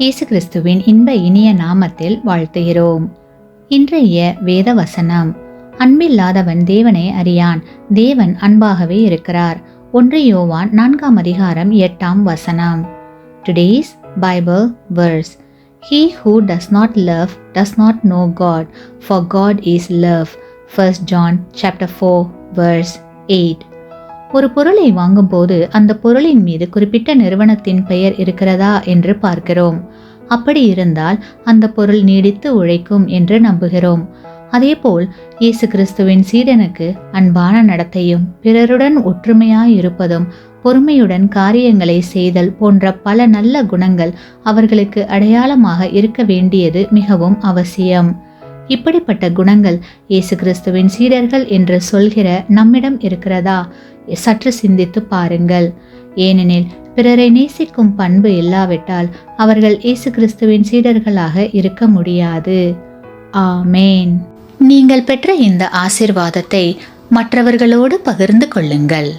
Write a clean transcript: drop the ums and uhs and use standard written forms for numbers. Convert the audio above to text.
இயேசு கிறிஸ்துவின் இன்ப இனிய நாமத்தில் வாழ்த்துகிறோம். இன்றைய வேத வசனம்: அன்பில்லாதவன் தேவனை அறியான், தேவன் அன்பாகவே இருக்கிறார். 1 யோவான் 4:8. Today's Bible verse: He who does not love does not know God, for God is love. 1 John chapter 4 verse 8. ஒரு பொருளை வாங்கும்போது அந்த பொருளின் மீது குறிப்பிட்ட நிறுவனத்தின் பெயர் இருக்கிறதா என்று பார்க்கிறோம். அப்படி இருந்தால் அந்த பொருள் நீடித்து உழைக்கும் என்று நம்புகிறோம். அதேபோல் இயேசு கிறிஸ்துவின் சீடனுக்கு அன்பான நடத்தையும், பிறருடன் ஒற்றுமையாயிருப்பதும், பொறுமையுடன் காரியங்களை செய்தல் போன்ற பல நல்ல குணங்கள் அவர்களுக்கு அடையாளமாக இருக்க வேண்டியது மிகவும் அவசியம். இப்படிப்பட்ட குணங்கள் இயேசு கிறிஸ்துவின் சீடர்கள் என்று சொல்கிற நம்மிடம் இருக்கிறதா? சற்று சிந்தித்து பாருங்கள். ஏனெனில் பிறரை நேசிக்கும் பண்பு இல்லாவிட்டால் அவர்கள் இயேசு கிறிஸ்துவின் சீடர்களாக இருக்க முடியாது. ஆமேன். நீங்கள் பெற்ற இந்த ஆசீர்வாதத்தை மற்றவர்களோடு பகிர்ந்து கொள்ளுங்கள்.